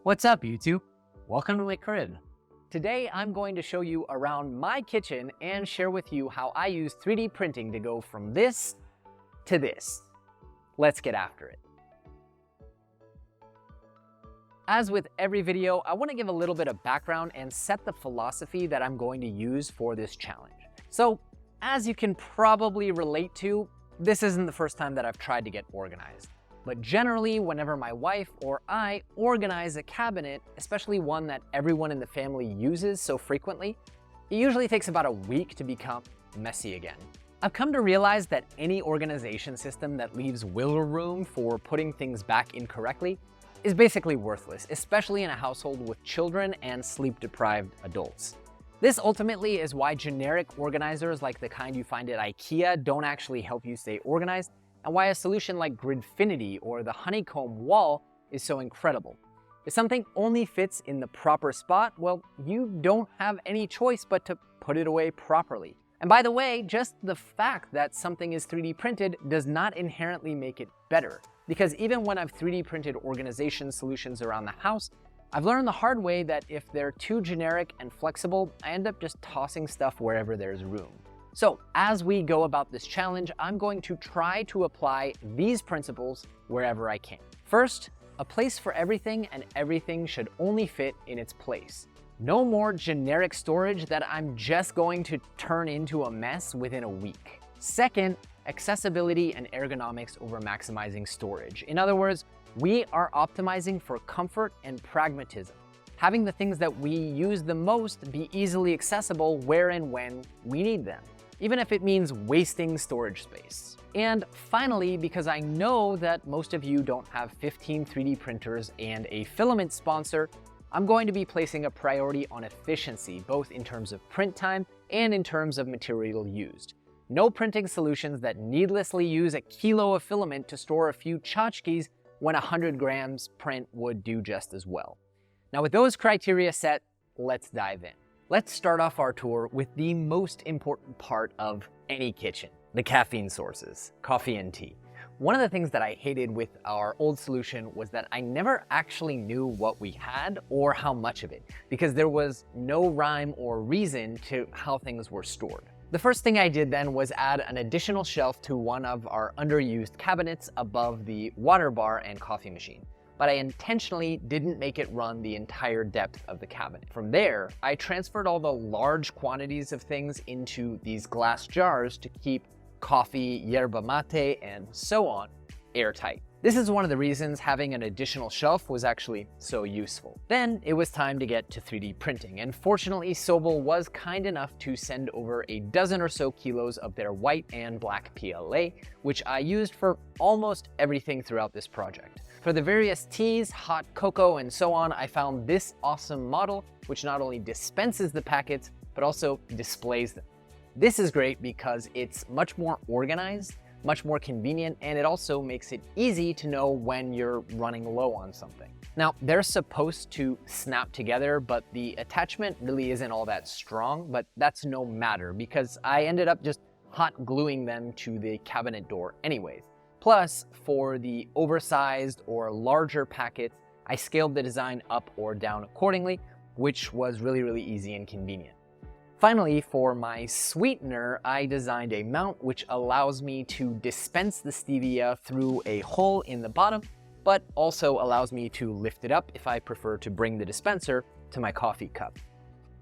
What's up, YouTube? Welcome to my crib. Today, I'm going to show you around my kitchen and share with you how I use 3D printing to go from this to this. Let's get after it. As with every video, I want to give a little bit of background and set the philosophy that I'm going to use for this challenge. So, as you can probably relate to, this isn't the first time that I've tried to get organized. But generally, whenever my wife or I organize a cabinet, especially one that everyone in the family uses so frequently, it usually takes about a week to become messy again. I've come to realize that any organization system that leaves wiggle room for putting things back incorrectly is basically worthless, especially in a household with children and sleep-deprived adults. This ultimately is why generic organizers like the kind you find at IKEA don't actually help you stay organized, and why a solution like Gridfinity or the honeycomb wall is so incredible. If something only fits in the proper spot, well, you don't have any choice but to put it away properly. And by the way, just the fact that something is 3D printed does not inherently make it better, because even when I've 3D printed organization solutions around the house, I've learned the hard way that if they're too generic and flexible, I end up just tossing stuff wherever there's room. So as we go about this challenge, I'm going to try to apply these principles wherever I can. First, a place for everything, and everything should only fit in its place. No more generic storage that I'm just going to turn into a mess within a week. Second, accessibility and ergonomics over maximizing storage. In other words, we are optimizing for comfort and pragmatism, having the things that we use the most be easily accessible where and when we need them, even if it means wasting storage space. And finally, because I know that most of you don't have 15 3D printers and a filament sponsor, I'm going to be placing a priority on efficiency, both in terms of print time and in terms of material used. No printing solutions that needlessly use a kilo of filament to store a few tchotchkes when 100 grams print would do just as well. Now with those criteria set, let's dive in. Let's start off our tour with the most important part of any kitchen, the caffeine sources, coffee and tea. One of the things that I hated with our old solution was that I never actually knew what we had or how much of it, because there was no rhyme or reason to how things were stored. The first thing I did then was add an additional shelf to one of our underused cabinets above the water bar and coffee machine, but I intentionally didn't make it run the entire depth of the cabinet. From there, I transferred all the large quantities of things into these glass jars to keep coffee, yerba mate, and so on airtight. This is one of the reasons having an additional shelf was actually so useful. Then it was time to get to 3D printing, and fortunately Sobel was kind enough to send over a dozen or so kilos of their white and black PLA, which I used for almost everything throughout this project. For the various teas, hot cocoa, and so on, I found this awesome model, which not only dispenses the packets, but also displays them. This is great because it's much more organized, much more convenient, and it also makes it easy to know when you're running low on something. Now, they're supposed to snap together, but the attachment really isn't all that strong, but that's no matter because I ended up just hot gluing them to the cabinet door anyways. Plus, for the oversized or larger packets, I scaled the design up or down accordingly, which was really easy and convenient. Finally, for my sweetener, I designed a mount which allows me to dispense the stevia through a hole in the bottom, but also allows me to lift it up if I prefer to bring the dispenser to my coffee cup.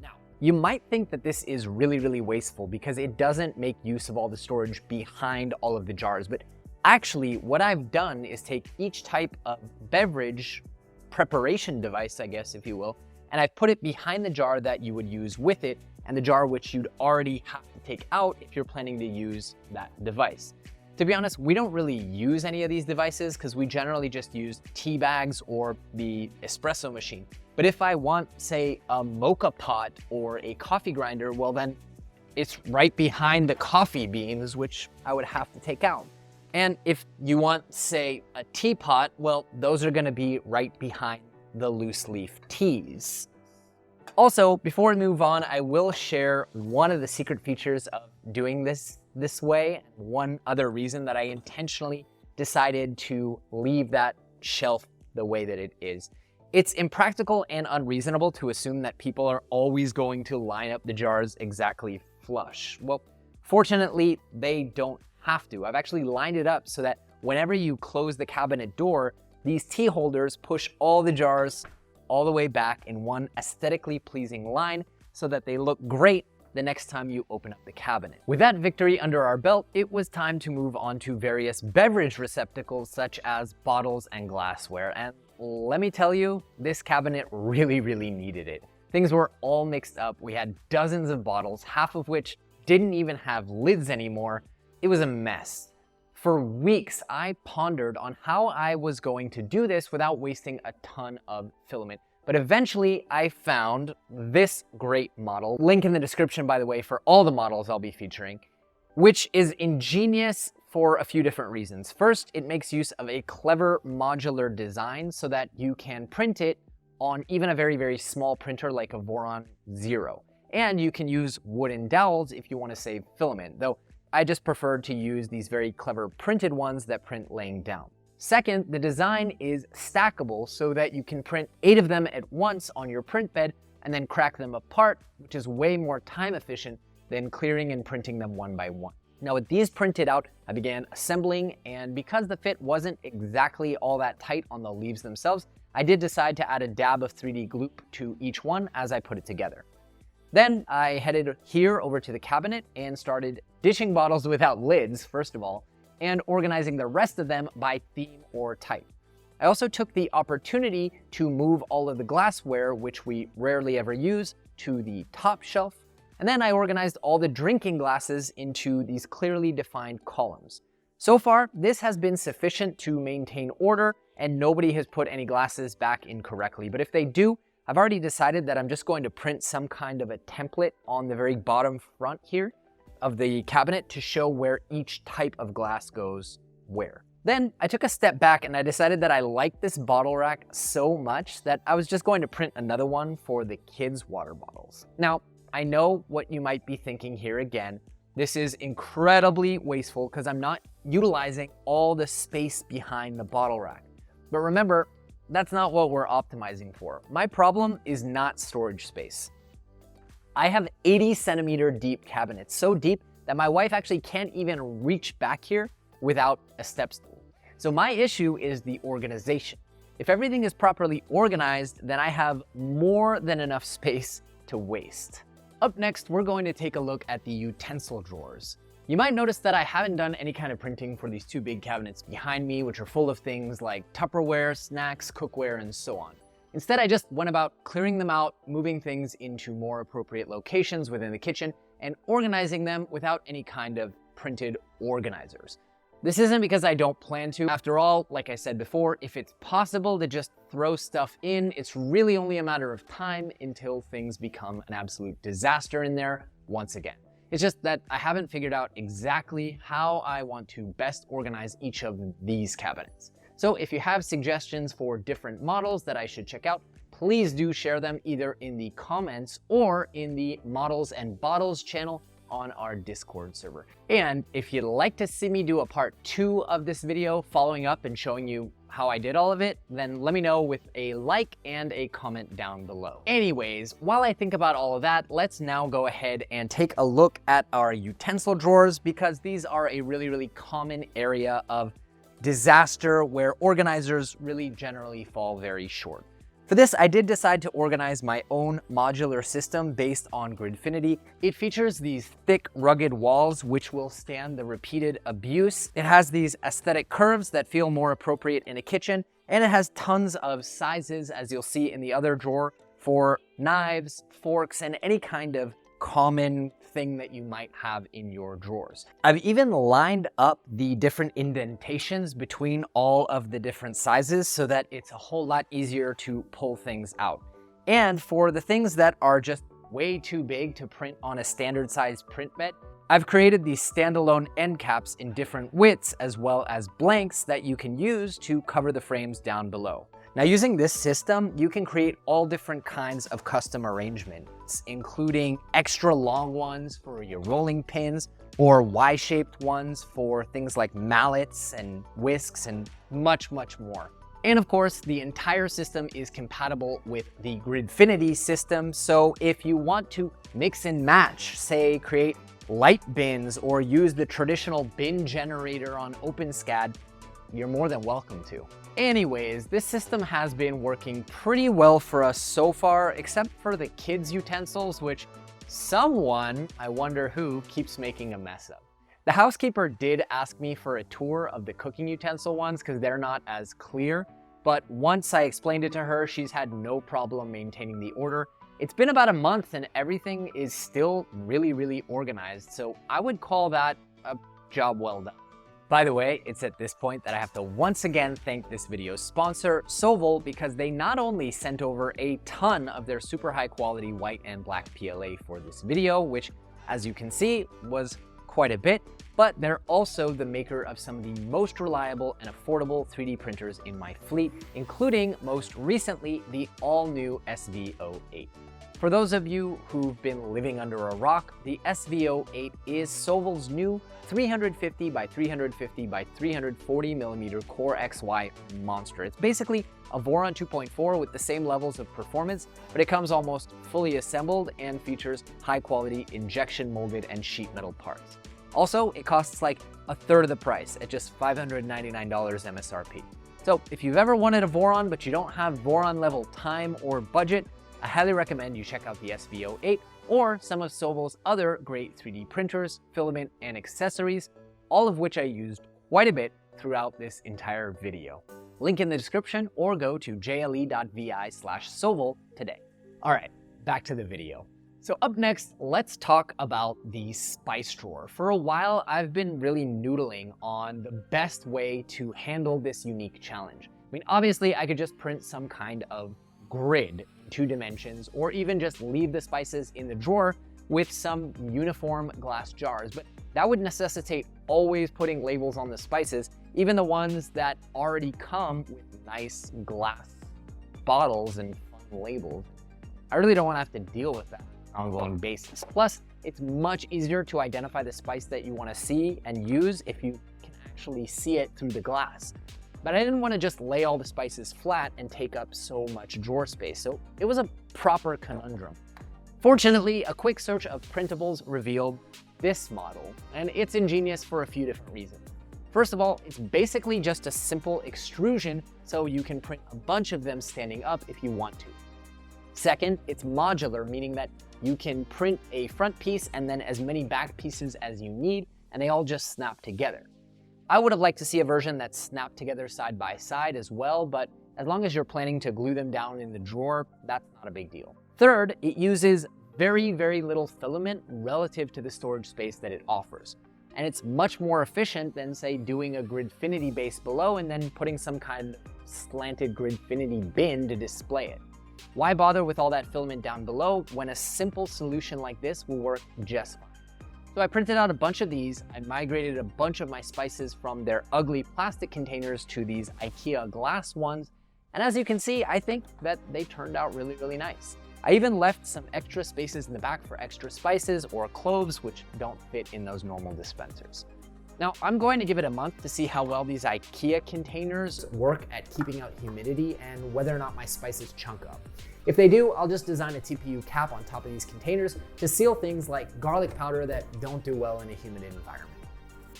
Now, you might think that this is really wasteful because it doesn't make use of all the storage behind all of the jars, but actually what I've done is take each type of beverage preparation device, I guess, if you will, and I've put it behind the jar that you would use with it, and the jar which you'd already have to take out if you're planning to use that device. To be honest, we don't really use any of these devices because we generally just use tea bags or the espresso machine. But if I want, say, a mocha pot or a coffee grinder, well then it's right behind the coffee beans, which I would have to take out. And if you want, say, a teapot, well, those are gonna be right behind the loose leaf teas. Also, before we move on, I will share one of the secret features of doing this way. One other reason that I intentionally decided to leave that shelf the way that it is It's impractical and unreasonable to assume that people are always going to line up the jars exactly flush. Well, fortunately, they don't have to. I've actually lined it up so that whenever you close the cabinet door, these tea holders push all the jars all the way back in one aesthetically pleasing line so that they look great the next time you open up the cabinet. With that victory under our belt, it was time to move on to various beverage receptacles such as bottles and glassware. And let me tell you, this cabinet really needed it. Things were all mixed up. We had dozens of bottles, half of which didn't even have lids anymore. It was a mess. For weeks, I pondered on how I was going to do this without wasting a ton of filament. But eventually I found this great model, link in the description by the way for all the models I'll be featuring, which is ingenious for a few different reasons. First, it makes use of a clever modular design so that you can print it on even a very small printer like a Voron Zero. And you can use wooden dowels if you want to save filament, though I just preferred to use these very clever printed ones that print laying down. Second, the design is stackable so that you can print 8 of them at once on your print bed and then crack them apart, which is way more time efficient than clearing and printing them one by one. Now with these printed out, I began assembling, and because the fit wasn't exactly all that tight on the leaves themselves, I did decide to add a dab of 3D glue to each one as I put it together. Then I headed here over to the cabinet and started dishing bottles without lids, first of all, and organizing the rest of them by theme or type. I also took the opportunity to move all of the glassware, which we rarely ever use, to the top shelf, and then I organized all the drinking glasses into these clearly defined columns. So far, this has been sufficient to maintain order, and nobody has put any glasses back incorrectly. But if they do, I've already decided that I'm just going to print some kind of a template on the very bottom front here of the cabinet to show where each type of glass goes where. Then I took a step back and I decided that I liked this bottle rack so much that I was just going to print another one for the kids' water bottles. Now, I know what you might be thinking here again. This is incredibly wasteful because I'm not utilizing all the space behind the bottle rack. But remember, that's not what we're optimizing for. My problem is not storage space. I have 80 centimeter deep cabinets, so deep that my wife actually can't even reach back here without a step stool. So my issue is the organization. If everything is properly organized, then I have more than enough space to waste. Up next, we're going to take a look at the utensil drawers. You might notice that I haven't done any kind of printing for these two big cabinets behind me, which are full of things like Tupperware, snacks, cookware, and so on. Instead, I just went about clearing them out, moving things into more appropriate locations within the kitchen, and organizing them without any kind of printed organizers. This isn't because I don't plan to. After all, like I said before, if it's possible to just throw stuff in, it's really only a matter of time until things become an absolute disaster in there once again. It's just that I haven't figured out exactly how I want to best organize each of these cabinets. So if you have suggestions for different models that I should check out, please do share them either in the comments or in the Models and Bottles channel on our Discord server. And if you'd like to see me do a part 2 of this video following up and showing you how I did all of it, then let me know with a like and a comment down below. Anyways, while I think about all of that, let's now go ahead and take a look at our utensil drawers, because these are a really common area of disaster where organizers really generally fall very short. For this, I did decide to organize my own modular system based on Gridfinity. It features these thick, rugged walls which will stand the repeated abuse. It has these aesthetic curves that feel more appropriate in a kitchen, and it has tons of sizes, as you'll see in the other drawer, for knives, forks, and any kind of common thing that you might have in your drawers. I've even lined up the different indentations between all of the different sizes so that it's a whole lot easier to pull things out. And for the things that are just way too big to print on a standard size print bed, I've created these standalone end caps in different widths as well as blanks that you can use to cover the frames down below. Now, using this system, you can create all different kinds of custom arrangements, including extra long ones for your rolling pins, or Y-shaped ones for things like mallets and whisks and much more. And of course, the entire system is compatible with the Gridfinity system. So if you want to mix and match, say create light bins or use the traditional bin generator on OpenSCAD, you're more than welcome to. Anyways, this system has been working pretty well for us so far, except for the kids' utensils, which someone, I wonder who, keeps making a mess of. The housekeeper did ask me for a tour of the cooking utensil ones because they're not as clear, but once I explained it to her, she's had no problem maintaining the order. It's been about a month and everything is still really organized, so I would call that a job well done. By the way, it's at this point that I have to once again thank this video's sponsor, Sovol, because they not only sent over a ton of their super high quality white and black PLA for this video, which as you can see was quite a bit, but they're also the maker of some of the most reliable and affordable 3D printers in my fleet, including most recently the all-new SV08. For those of you who've been living under a rock, the SV08 is Sovol's new 350 by 350 by 340 millimeter Core XY monster. It's basically a Voron 2.4 with the same levels of performance, but it comes almost fully assembled and features high quality injection molded and sheet metal parts. Also, it costs like a third of the price at just $599 MSRP. So if you've ever wanted a Voron but you don't have Voron level time or budget, I highly recommend you check out the SV08 or some of Sovol's other great 3D printers, filament, and accessories, all of which I used quite a bit throughout this entire video. Link in the description or go to jle.vi/Sovol today. All right, back to the video. So up next, let's talk about the spice drawer. For a while, I've been really noodling on the best way to handle this unique challenge. I mean, obviously I could just print some kind of grid, 2 dimensions, or even just leave the spices in the drawer with some uniform glass jars, but that would necessitate always putting labels on the spices, even the ones that already come with nice glass bottles and fun labels. I really don't want to have to deal with that on an ongoing basis. Plus, it's much easier to identify the spice that you want to see and use if you can actually see it through the glass. But I didn't want to just lay all the spices flat and take up so much drawer space, so it was a proper conundrum. Fortunately, a quick search of printables revealed this model, and it's ingenious for a few different reasons. First of all, it's basically just a simple extrusion, so you can print a bunch of them standing up if you want to. Second, it's modular, meaning that you can print a front piece and then as many back pieces as you need, and they all just snap together. I would have liked to see a version that snapped together side by side as well, but as long as you're planning to glue them down in the drawer, that's not a big deal. Third, it uses very little filament relative to the storage space that it offers. And it's much more efficient than, say, doing a Gridfinity base below and then putting some kind of slanted Gridfinity bin to display it. Why bother with all that filament down below when a simple solution like this will work just fine? So I printed out a bunch of these. I migrated a bunch of my spices from their ugly plastic containers to these IKEA glass ones. And as you can see, I think that they turned out really nice. I even left some extra spaces in the back for extra spices or cloves, which don't fit in those normal dispensers. Now, I'm going to give it a month to see how well these IKEA containers work at keeping out humidity and whether or not my spices chunk up. If they do, I'll just design a TPU cap on top of these containers to seal things like garlic powder that don't do well in a humid environment.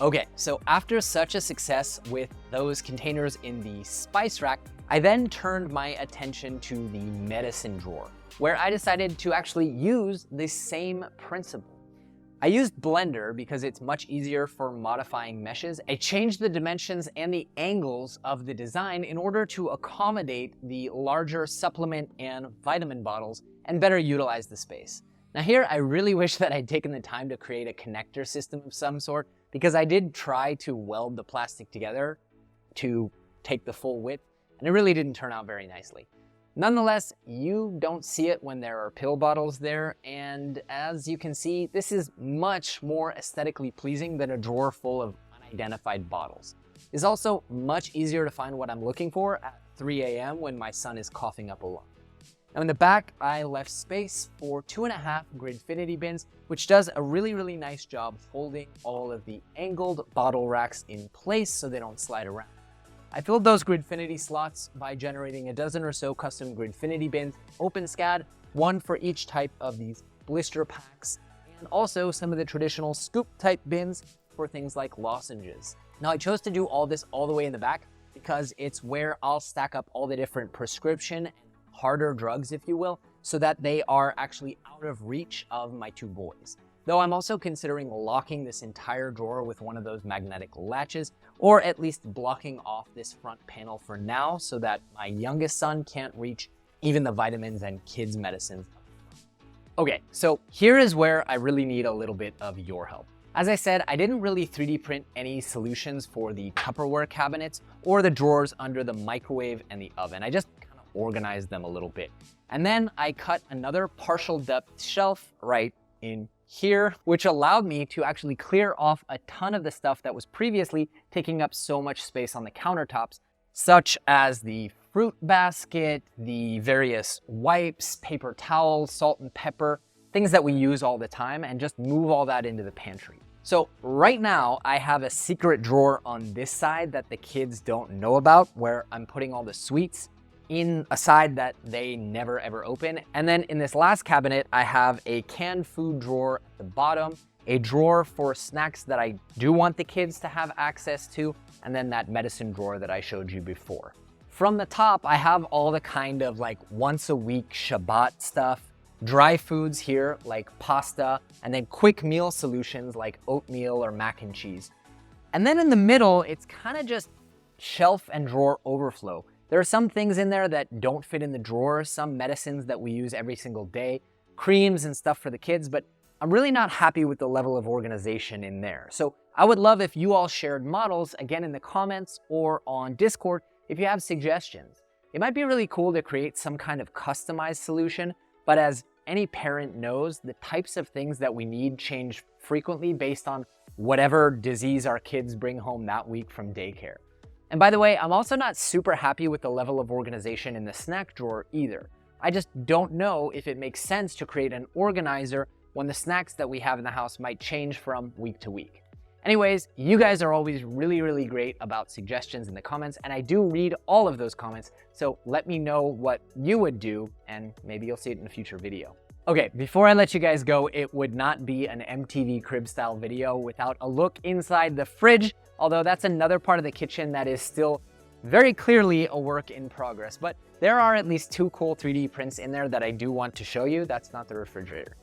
Okay, so after such a success with those containers in the spice rack, I then turned my attention to the medicine drawer, where I decided to actually use the same principle. I used Blender because it's much easier for modifying meshes. I changed the dimensions and the angles of the design in order to accommodate the larger supplement and vitamin bottles and better utilize the space. Now here, I really wish that I'd taken the time to create a connector system of some sort, because I did try to weld the plastic together to take the full width, and it really didn't turn out very nicely. Nonetheless, you don't see it when there are pill bottles there, and as you can see, this is much more aesthetically pleasing than a drawer full of unidentified bottles. It's also much easier to find what I'm looking for at 3 a.m. when my son is coughing up a lung. Now in the back, I left space for 2.5 Gridfinity bins, which does a really nice job holding all of the angled bottle racks in place so they don't slide around. I filled those Gridfinity slots by generating a dozen or so custom Gridfinity bins, OpenSCAD, one for each type of these blister packs, and also some of the traditional scoop type bins for things like lozenges. Now I chose to do all this all the way in the back because it's where I'll stack up all the different prescription and harder drugs, if you will, so that they are actually out of reach of my two boys. Though I'm also considering locking this entire drawer with one of those magnetic latches, or at least blocking off this front panel for now so that my youngest son can't reach even the vitamins and kids' medicines. Okay, so here is where I really need a little bit of your help. As I said, I didn't really 3D print any solutions for the Tupperware cabinets or the drawers under the microwave and the oven. I just kind of organized them a little bit. And then I cut another partial depth shelf right in here, which allowed me to actually clear off a ton of the stuff that was previously taking up so much space on the countertops, such as the fruit basket, the various wipes, paper towels, salt and pepper, things that we use all the time, and just move all that into the pantry. So right now I have a secret drawer on this side that the kids don't know about, where I'm putting all the sweets in a side that they never ever open. And then in this last cabinet, I have a canned food drawer at the bottom, a drawer for snacks that I do want the kids to have access to, and then that medicine drawer that I showed you before. From the top, I have all the kind of like once a week Shabbat stuff, dry foods here like pasta, and then quick meal solutions like oatmeal or mac and cheese. And then in the middle, it's kind of just shelf and drawer overflow. There are some things in there that don't fit in the drawer, some medicines that we use every single day, creams and stuff for the kids, but I'm really not happy with the level of organization in there. So I would love if you all shared models, again in the comments or on Discord, if you have suggestions. It might be really cool to create some kind of customized solution, but as any parent knows, the types of things that we need change frequently based on whatever disease our kids bring home that week from daycare. And by the way, I'm also not super happy with the level of organization in the snack drawer either. I just don't know if it makes sense to create an organizer when the snacks that we have in the house might change from week to week. Anyways, you guys are always really great about suggestions in the comments, and I do read all of those comments, so let me know what you would do, and maybe you'll see it in a future video. Okay, before I let you guys go, it would not be an MTV crib style video without a look inside the fridge, although that's another part of the kitchen that is still very clearly a work in progress. But there are at least 2 cool 3D prints in there that I do want to show you. That's not the refrigerator.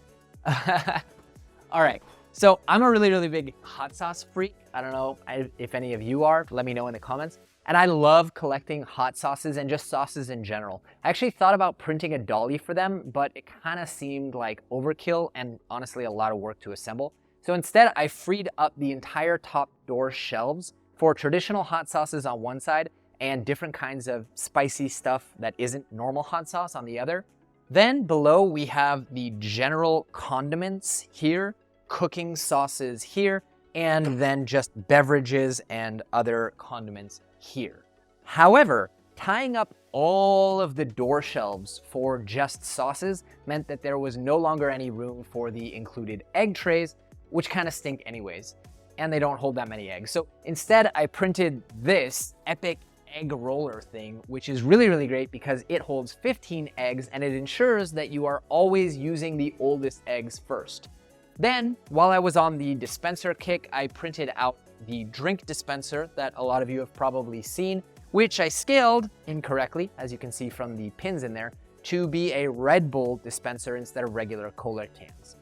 All right, so I'm a really big hot sauce freak. I don't know if any of you are, let me know in the comments. And I love collecting hot sauces and just sauces in general. I actually thought about printing a dolly for them, but it kind of seemed like overkill and honestly a lot of work to assemble. So instead, I freed up the entire top door shelves for traditional hot sauces on one side and different kinds of spicy stuff that isn't normal hot sauce on the other. Then below we have the general condiments here, cooking sauces here, and then just beverages and other condiments here. However, tying up all of the door shelves for just sauces meant that there was no longer any room for the included egg trays, which kind of stink anyways, and they don't hold that many eggs. So instead, I printed this epic egg roller thing, which is really great because it holds 15 eggs and it ensures that you are always using the oldest eggs first. Then, while I was on the dispenser kick, I printed out the drink dispenser that a lot of you have probably seen, which I scaled incorrectly, as you can see from the pins in there, to be a Red Bull dispenser instead of regular cola cans.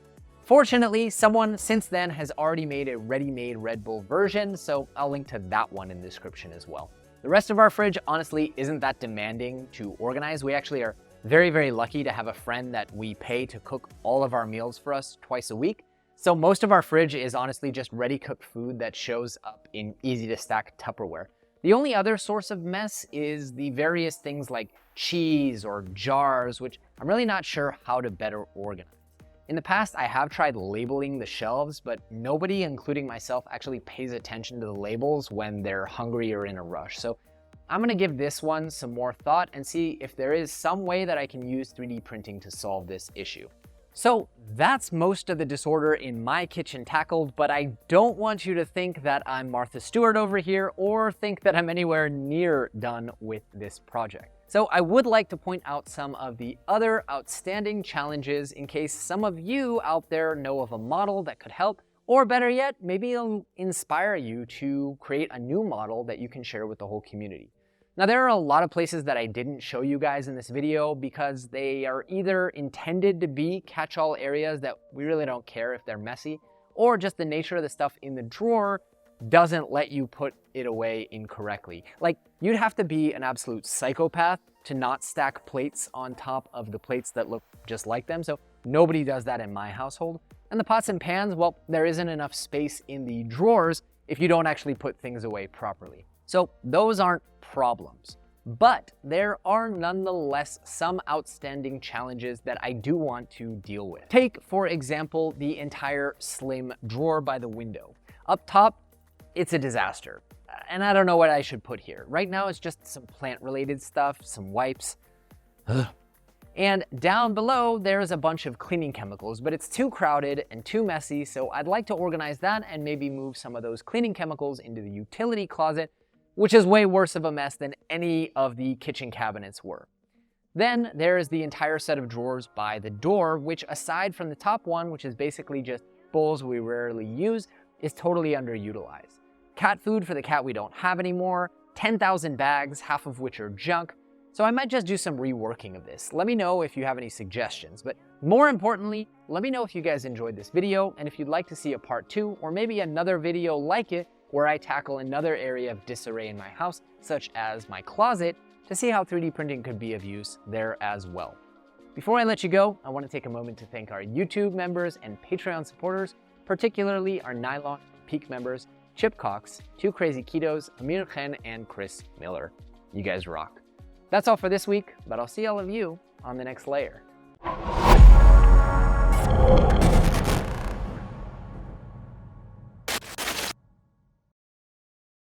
Fortunately, someone since then has already made a ready-made Red Bull version, so I'll link to that one in the description as well. The rest of our fridge honestly isn't that demanding to organize. We actually are very lucky to have a friend that we pay to cook all of our meals for us twice a week. So most of our fridge is honestly just ready-cooked food that shows up in easy-to-stack Tupperware. The only other source of mess is the various things like cheese or jars, which I'm really not sure how to better organize. In the past, I have tried labeling the shelves, but nobody, including myself, actually pays attention to the labels when they're hungry or in a rush. So I'm gonna give this one some more thought and see if there is some way that I can use 3D printing to solve this issue. So that's most of the disorder in my kitchen tackled, but I don't want you to think that I'm Martha Stewart over here or think that I'm anywhere near done with this project. So I would like to point out some of the other outstanding challenges in case some of you out there know of a model that could help, or better yet, maybe it'll inspire you to create a new model that you can share with the whole community. Now, there are a lot of places that I didn't show you guys in this video because they are either intended to be catch-all areas that we really don't care if they're messy, or just the nature of the stuff in the drawer doesn't let you put it away incorrectly. Like, you'd have to be an absolute psychopath to not stack plates on top of the plates that look just like them, so nobody does that in my household. And the pots and pans, well, there isn't enough space in the drawers if you don't actually put things away properly. So those aren't problems, but there are nonetheless some outstanding challenges that I do want to deal with. Take, for example, the entire slim drawer by the window. Up top, it's a disaster, and I don't know what I should put here. Right now, it's just some plant-related stuff, some wipes. And down below, there's a bunch of cleaning chemicals, but it's too crowded and too messy, so I'd like to organize that and maybe move some of those cleaning chemicals into the utility closet, which is way worse of a mess than any of the kitchen cabinets were. Then there is the entire set of drawers by the door, which aside from the top one, which is basically just bowls we rarely use, is totally underutilized. Cat food for the cat we don't have anymore, 10,000 bags, half of which are junk. So I might just do some reworking of this. Let me know if you have any suggestions, but more importantly, let me know if you guys enjoyed this video and if you'd like to see a part 2 or maybe another video like it where I tackle another area of disarray in my house, such as my closet, to see how 3D printing could be of use there as well. Before I let you go, I want to take a moment to thank our YouTube members and Patreon supporters, particularly our Nylon Peak members, Chip Cox, 2 Crazy Ketos, Amir Khan, and Chris Miller. You guys rock. That's all for this week, but I'll see all of you on the next layer.